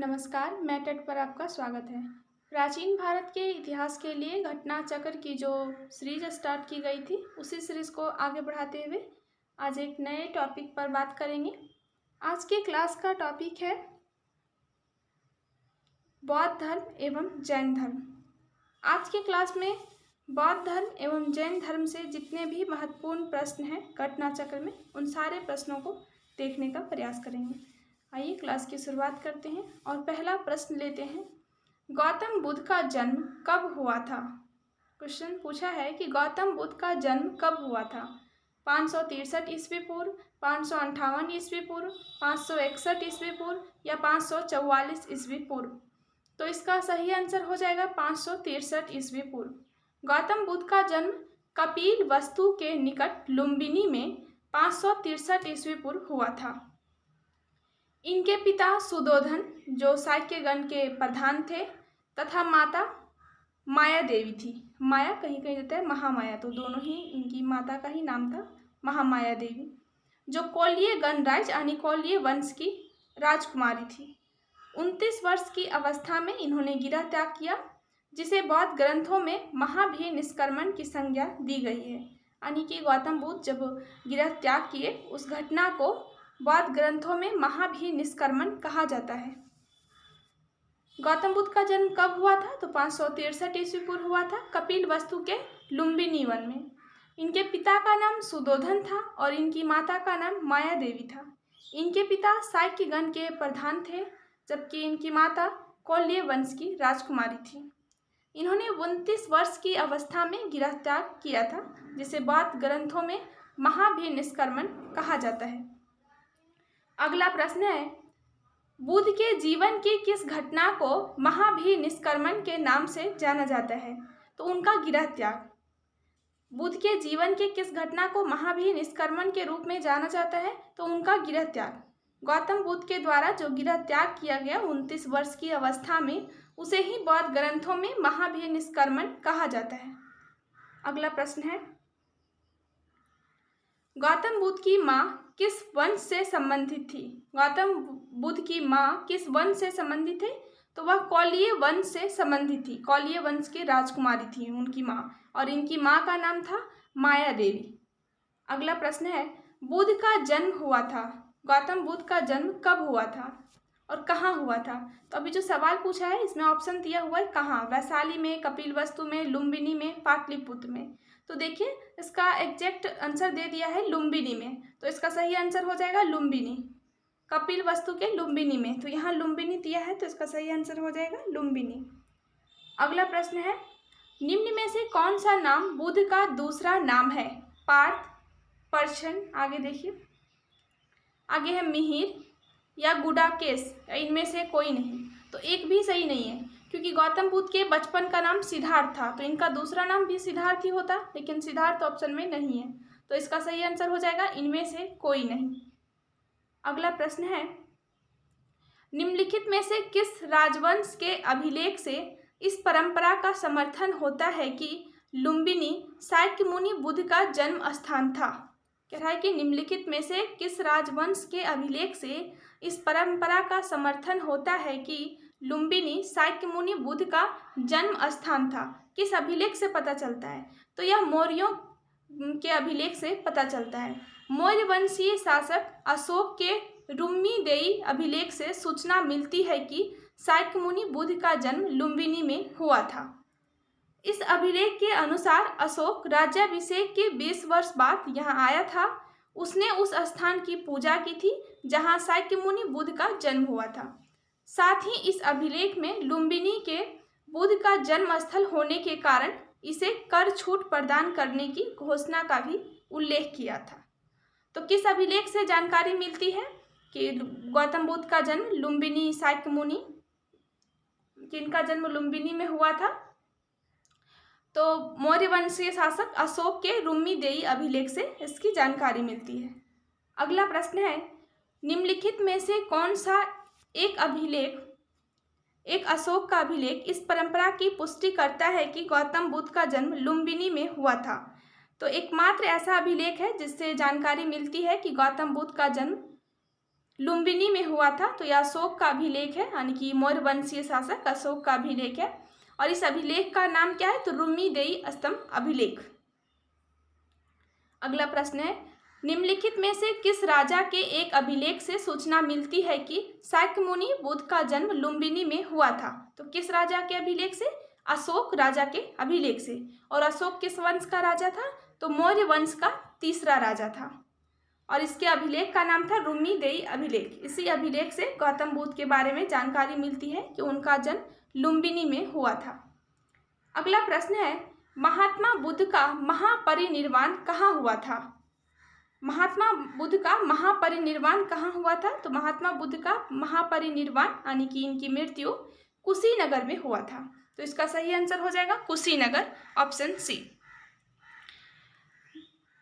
नमस्कार, मैं तट पर आपका स्वागत है। प्राचीन भारत के इतिहास के लिए घटना चक्र की जो सीरीज स्टार्ट की गई थी, उसी सीरीज को आगे बढ़ाते हुए आज एक नए टॉपिक पर बात करेंगे। आज के क्लास का टॉपिक है बौद्ध धर्म एवं जैन धर्म। आज के क्लास में बौद्ध धर्म एवं जैन धर्म से जितने भी महत्वपूर्ण प्रश्न हैं घटना चक्र में, उन सारे प्रश्नों को देखने का प्रयास करेंगे। आइए क्लास की शुरुआत करते हैं और पहला प्रश्न लेते हैं। गौतम बुद्ध का जन्म कब हुआ था? क्वेश्चन पूछा है कि गौतम बुद्ध का जन्म कब हुआ था? 563 ईस्वी पूर्व, 558 ईस्वी पूर्व, 561 ईस्वी पूर्व या 544 ईस्वी पूर्व। तो इसका सही आंसर हो जाएगा 563 ईस्वी पूर्व। गौतम बुद्ध का जन्म कपिल वस्तु के निकट लुम्बिनी में 563 ईस्वी पूर्व हुआ था। इनके पिता सुदोधन जो शाक्यगण के प्रधान थे तथा माता माया देवी थी। माया कहीं कहीं देता है महामाया, तो दोनों ही इनकी माता का ही नाम था महामाया देवी, जो कोल्य गणराज यानी कोल्य वंश की राजकुमारी थी। 29 वर्ष की अवस्था में इन्होंने गिरह त्याग किया, जिसे बौद्ध ग्रंथों में महाभी निष्कर्मण की संज्ञा दी गई है। यानी कि गौतम बुद्ध जब गिरह त्याग किए, उस घटना को बौद्ध ग्रंथों में महाभी निष्कर्मण कहा जाता है। गौतम बुद्ध का जन्म कब हुआ था? तो 563 ईस्वी पूर्व हुआ था, कपिल वस्तु के लुम्बिनी वन में। इनके पिता का नाम सुदोधन था और इनकी माता का नाम माया देवी था। इनके पिता शाक्यगण के प्रधान थे, जबकि इनकी माता कोल्य वंश की राजकुमारी थी। इन्होंने 29 वर्ष की अवस्था में गिरह त्याग किया था, जिसे बौद्ध ग्रंथों में महाभी निष्कर्मण कहा जाता है। अगला प्रश्न है, बुद्ध के जीवन की किस घटना को महाभी निष्कर्मण के नाम से जाना जाता है? तो उनका गिरह त्याग। बुद्ध के जीवन की किस घटना को महाभी निष्कर्मण के रूप में जाना जाता है? तो उनका गिरह त्याग। गौतम बुद्ध के द्वारा जो गिरह त्याग किया गया 29 वर्ष की अवस्था में, उसे ही बौद्ध ग्रंथों में महाभी निष्कर्मण कहा जाता है। अगला प्रश्न है, गौतम बुद्ध की माँ किस वंश से संबंधित थी? गौतम बुद्ध की माँ किस वंश से संबंधित है? तो वह कोल्य वंश से संबंधित थी। कोल्य वंश की राजकुमारी थी उनकी माँ, और इनकी माँ का नाम था माया देवी। अगला प्रश्न है, बुद्ध का जन्म हुआ था, गौतम बुद्ध का जन्म कब हुआ था और कहाँ हुआ था? तो अभी जो सवाल पूछा है इसमें ऑप्शन दिया हुआ है कहाँ, वैशाली में, कपिलवस्तु में, लुम्बिनी में, पाटलिपुत्र में। तो देखिए इसका एग्जैक्ट आंसर दे दिया है लुम्बिनी में, तो इसका सही आंसर हो जाएगा लुम्बिनी, कपिलवस्तु के लुम्बिनी में। तो यहाँ लुम्बिनी दिया है, तो इसका सही आंसर हो जाएगा लुम्बिनी। अगला प्रश्न है, निम्न में से कौन सा नाम बुद्ध का दूसरा नाम है? पार्थ, परछन, आगे देखिए, आगे है मिहिर या गुडाकेश, इनमें से कोई नहीं। तो एक भी सही नहीं है, क्योंकि गौतम बुद्ध के बचपन का नाम सिद्धार्थ था, तो इनका दूसरा नाम भी सिद्धार्थ ही होता, लेकिन सिद्धार्थ ऑप्शन में नहीं है, तो इसका सही आंसर हो जाएगा इनमें से कोई नहीं। अगला प्रश्न है, निम्नलिखित में से किस राजवंश के अभिलेख से इस परंपरा का समर्थन होता है कि लुम्बिनी शाक्यमुनि बुद्ध का जन्म स्थान था? कह रहा है कि निम्नलिखित में से किस राजवंश के अभिलेख से इस परंपरा का समर्थन होता है कि लुम्बिनी शाक्यमुनि बुद्ध का जन्म स्थान था? किस अभिलेख से पता चलता है? तो यह मौर्यों के अभिलेख से पता चलता है। मौर्य वंशीय शासक अशोक के रुम्मीदेई अभिलेख से सूचना मिलती है कि शाक्यमुनि बुद्ध का जन्म लुम्बिनी में हुआ था। इस अभिलेख के अनुसार अशोक राज्याभिषेक के 20 वर्ष बाद यहाँ आया था। उसने उस स्थान की पूजा की थी जहाँ शाक्यमुनि बुद्ध का जन्म हुआ था। साथ ही इस अभिलेख में लुम्बिनी के बुद्ध का जन्म स्थल होने के कारण इसे कर छूट प्रदान करने की घोषणा का भी उल्लेख किया था। तो किस अभिलेख से जानकारी मिलती है कि गौतम बुद्ध का जन्म लुम्बिनी शाक्यमुनि, किनका जन्म लुम्बिनी में हुआ था? तो मौर्य वंशीय शासक अशोक के रुम्मीदेई अभिलेख से इसकी जानकारी मिलती है। अगला प्रश्न है, निम्नलिखित में से कौन सा एक अभिलेख, एक अशोक का अभिलेख इस परंपरा की पुष्टि करता है कि गौतम बुद्ध का जन्म लुम्बिनी में हुआ था? तो एकमात्र ऐसा अभिलेख है जिससे जानकारी मिलती है कि गौतम बुद्ध का जन्म लुम्बिनी में हुआ था। तो यह अशोक का अभिलेख है, यानी कि मौर्य वंशीय शासक अशोक का अभिलेख है। और इस अभिलेख का नाम क्या है? तो रुम्मीदेई स्तंभ अभिलेख। अगला प्रश्न है, निम्नलिखित में से किस राजा के एक अभिलेख से सूचना मिलती है कि शाक्यमुनि बुद्ध का जन्म लुम्बिनी में हुआ था? तो किस राजा के अभिलेख से? अशोक राजा के अभिलेख से। और अशोक किस वंश का राजा था? तो मौर्य वंश का तीसरा राजा था। और इसके अभिलेख का नाम था रुम्मीदेई अभिलेख। इसी अभिलेख से गौतम बुद्ध के बारे में जानकारी मिलती है कि उनका जन्म लुम्बिनी में हुआ था। अगला प्रश्न है, महात्मा बुद्ध का महापरिनिर्वाण कहाँ हुआ था? महात्मा बुद्ध का महापरिनिर्वाण कहाँ हुआ था? तो महात्मा बुद्ध का महापरिनिर्वाण यानी कि इनकी मृत्यु कुशीनगर में हुआ था। तो इसका सही आंसर हो जाएगा कुशीनगर, ऑप्शन सी।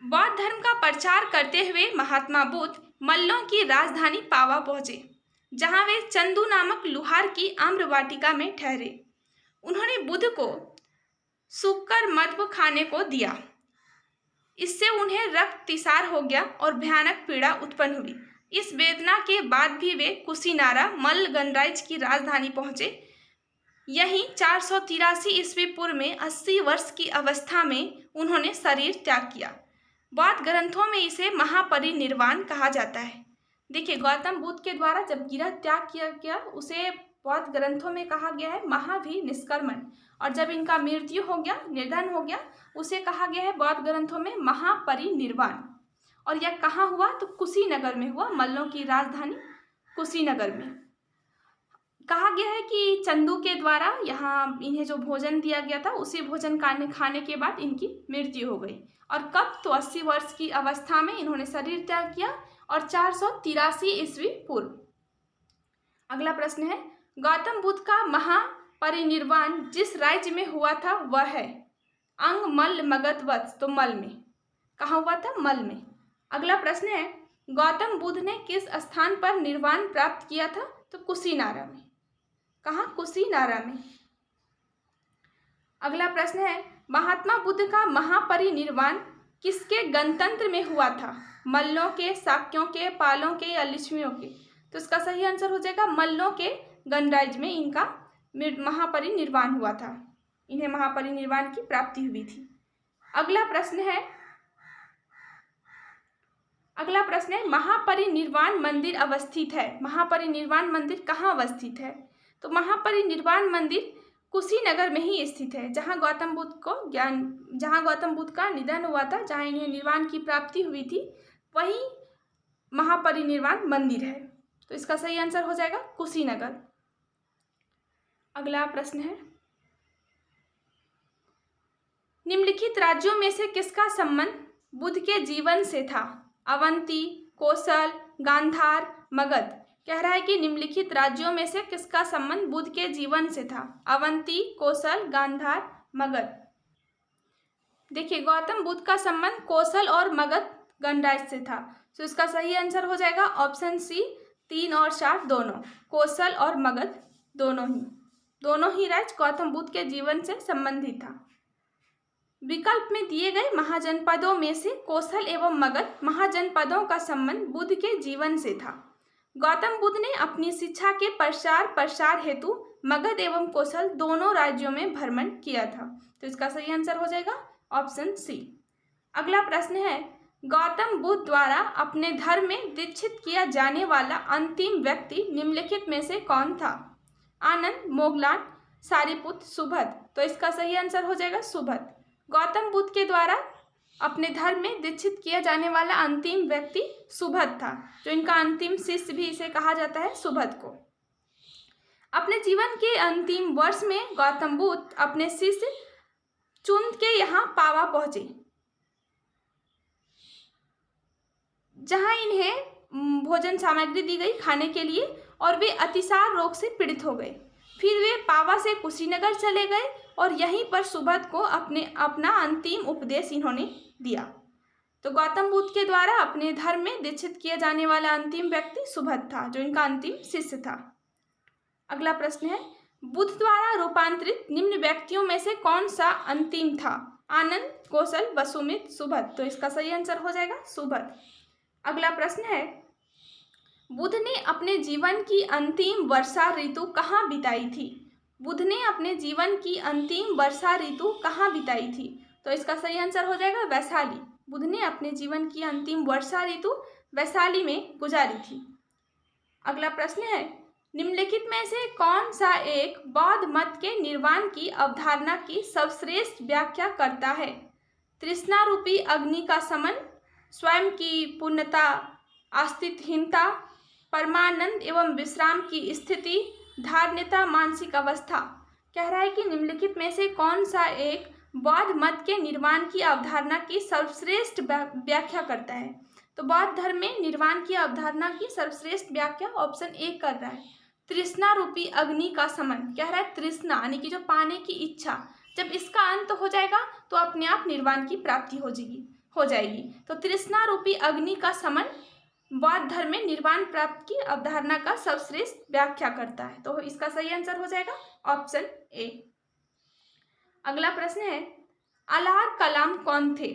बौद्ध धर्म का प्रचार करते हुए महात्मा बुद्ध मल्लों की राजधानी पावा पहुंचे, जहां वे चंदू नामक लुहार की आम्र वाटिका में ठहरे। उन्होंने बुद्ध को सूखकर मद्य खाने को दिया। इससे उन्हें रक्ततिसार हो गया और भयानक पीड़ा उत्पन्न हुई। इस वेदना के बाद भी वे कुशीनारा मल्ल गणराज्य की राजधानी पहुंचे। यहीं 483 ईस्वी पूर्व में 80 वर्ष की अवस्था में उन्होंने शरीर त्याग किया। बौद्ध ग्रंथों में इसे महापरिनिर्वाण कहा जाता है। देखिए, गौतम बुद्ध के द्वारा जब गिरह त्याग किया गया उसे बौद्ध ग्रंथों में कहा गया है महाभि निष्क्रमण, और जब इनका मृत्यु हो गया, निधन हो गया, उसे कहा गया है बौद्ध ग्रंथों में महापरिनिर्वाण। और यह कहाँ हुआ? तो कुशीनगर में हुआ, मल्लों की राजधानी कुशीनगर में। कहा गया है कि चंदू के द्वारा यहाँ इन्हें जो भोजन दिया गया था उसी भोजन खाने के बाद इनकी मृत्यु हो गई। और कब? तो 80 वर्ष की अवस्था में इन्होंने शरीर त्याग किया और 483 ईस्वी पूर्व। अगला प्रश्न है, गौतम बुद्ध का महापरिनिर्वाण जिस राज्य में हुआ था वह है? अंग, मल्ल, मगध, वत्स। तो मल में। कहाँ हुआ था? मल में। अगला प्रश्न है, गौतम बुद्ध ने किस स्थान पर निर्वाण प्राप्त किया था? तो कुशीनारा में। कहाँ? कुशीनारा में। अगला प्रश्न है, महात्मा बुद्ध का महापरिनिर्वाण किसके गणतंत्र में हुआ था? मल्लों के, शाक्यों के, पालों के या लिच्छवियों के? तो इसका सही आंसर हो जाएगा मल्लों के गणराज्य में इनका महापरिनिर्वाण हुआ था। इन्हें महापरिनिर्वाण की प्राप्ति हुई थी। अगला प्रश्न है महापरिनिर्वाण मंदिर अवस्थित है। महापरिनिर्वाण मंदिर कहाँ अवस्थित है? तो महापरिनिर्वाण मंदिर कुशीनगर में ही स्थित है, जहाँ गौतम बुद्ध का निधन हुआ था, जहाँ इन्हें निर्वाण की प्राप्ति हुई थी, वही महापरिनिर्वाण मंदिर है। तो इसका सही आंसर हो जाएगा कुशीनगर। अगला प्रश्न है, निम्नलिखित राज्यों में से किसका संबंध बुद्ध के जीवन से था? अवंती, कोसल, गांधार, मगध। कह रहा है कि निम्नलिखित राज्यों में से किसका संबंध बुद्ध के जीवन से था? अवंती, कोसल, गांधार, मगध। देखिए, गौतम बुद्ध का संबंध कोसल और मगध गणराज्य से था। तो इसका सही आंसर हो जाएगा ऑप्शन सी, 3 और 4 दोनों। कोसल और मगध दोनों ही राज्य गौतम बुद्ध के जीवन से संबंधित था। विकल्प में दिए गए महाजनपदों में से कोसल एवं मगध महाजनपदों का संबंध बुद्ध के जीवन से था। गौतम बुद्ध ने अपनी शिक्षा के प्रसार हेतु मगध एवं कोसल दोनों राज्यों में भ्रमण किया था। तो इसका सही आंसर हो जाएगा ऑप्शन सी। अगला प्रश्न है, गौतम बुद्ध द्वारा अपने धर्म में दीक्षित किया जाने वाला अंतिम व्यक्ति निम्नलिखित में से कौन था? आनंद, मोगलान, सारिपुत्र, सुभद। तो इसका सही आंसर हो जाएगा सुभद। गौतम बुद्ध के द्वारा अपने धर्म में दीक्षित किया जाने वाला अंतिम व्यक्ति सुभद था, जो इनका अंतिम शिष्य भी इसे कहा जाता है, सुभद को। अपने जीवन के अंतिम वर्ष में गौतम बुद्ध अपने शिष्य चुन के यहाँ पावा पहुंचे, जहां इन्हें भोजन सामग्री दी गई खाने के लिए, और वे अतिसार रोग से पीड़ित हो गए। फिर वे पावा से कुशीनगर चले गए और यहीं पर सुभद को अपना अंतिम उपदेश इन्होंने दिया। तो गौतम बुद्ध के द्वारा अपने धर्म में दीक्षित किया जाने वाला अंतिम व्यक्ति सुभद था, जो इनका अंतिम शिष्य था। अगला प्रश्न है, बुद्ध द्वारा रूपांतरित निम्न व्यक्तियों में से कौन सा अंतिम था? आनंद, कौशल, वसुमित्र, सुभद। तो इसका सही आंसर हो जाएगा सुभद। अगला प्रश्न है, बुद्ध ने अपने जीवन की अंतिम वर्षा ऋतु कहाँ बिताई थी? बुद्ध ने अपने जीवन की अंतिम वर्षा ऋतु कहाँ बिताई थी? तो इसका सही आंसर हो जाएगा वैशाली। बुद्ध ने अपने जीवन की अंतिम वर्षा ऋतु वैशाली में गुजारी थी। अगला प्रश्न है, निम्नलिखित में से कौन सा एक बौद्ध मत के निर्वाण की अवधारणा की सर्वश्रेष्ठ व्याख्या करता है? तृष्णा रूपी अग्नि का शमन, स्वयं की पूर्णता, अस्तित्वहीनता, परमानंद एवं विश्राम की स्थिति, धार्मिकता, मानसिक अवस्था। कह रहा है कि निम्नलिखित में से कौन सा एक बौद्ध मत के निर्वाण की अवधारणा की सर्वश्रेष्ठ व्याख्या करता है? तो बौद्ध धर्म में निर्वाण की अवधारणा की सर्वश्रेष्ठ व्याख्या ऑप्शन ए कर रहा है, तृष्णा रूपी अग्नि का शमन। कह रहा है तृष्णा यानी कि जो पाने की इच्छा, जब इसका अंत हो जाएगा तो अपने आप निर्वाण की प्राप्ति हो जाएगी। तो तृष्णा रूपी अग्नि का शमन बौद्ध धर्म में निर्वाण प्राप्त की अवधारणा का सर्वश्रेष्ठ व्याख्या करता है। तो इसका सही आंसर हो जाएगा ऑप्शन ए। अगला प्रश्न है, अलार कलाम कौन थे?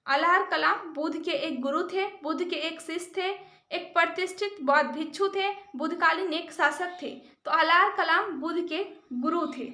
अलार कलाम बुद्ध के एक गुरु थे, बुद्ध के एक शिष्य थे, एक प्रतिष्ठित बौद्ध भिक्षु थे, बुद्धकालीन एक शासक थे। तो अलार कलाम बुद्ध के गुरु थे।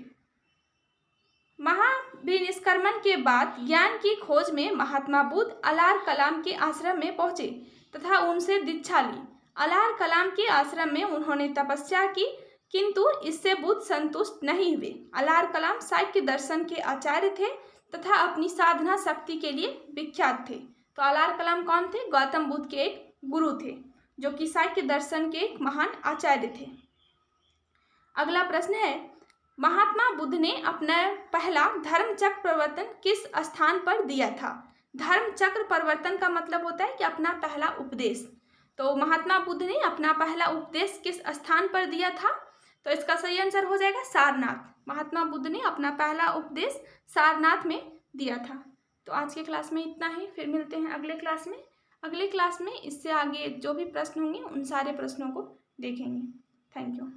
महाभिनिष्क्रमण के बाद ज्ञान की खोज में महात्मा बुद्ध अलार कलाम के आश्रम में पहुंचे तथा उनसे दीक्षा ली। अलार कलाम के आश्रम में उन्होंने तपस्या की, किंतु इससे बुद्ध संतुष्ट नहीं हुए। अलार कलाम सांख्य दर्शन के आचार्य थे तथा अपनी साधना शक्ति के लिए विख्यात थे। तो अलार कलाम कौन थे? गौतम बुद्ध के एक गुरु थे, जो कि सांख्य दर्शन के एक महान आचार्य थे। अगला प्रश्न है, महात्मा बुद्ध ने अपना पहला धर्म चक्र परिवर्तन किस स्थान पर दिया था? धर्म चक्र परिवर्तन का मतलब होता है कि अपना पहला उपदेश। तो महात्मा बुद्ध ने अपना पहला उपदेश किस स्थान पर दिया था? तो इसका सही आंसर हो जाएगा सारनाथ। महात्मा बुद्ध ने अपना पहला उपदेश सारनाथ में दिया था। तो आज के क्लास में इतना ही, फिर मिलते हैं अगले क्लास में। अगले क्लास में इससे आगे जो भी प्रश्न होंगे उन सारे प्रश्नों को देखेंगे। Thank you.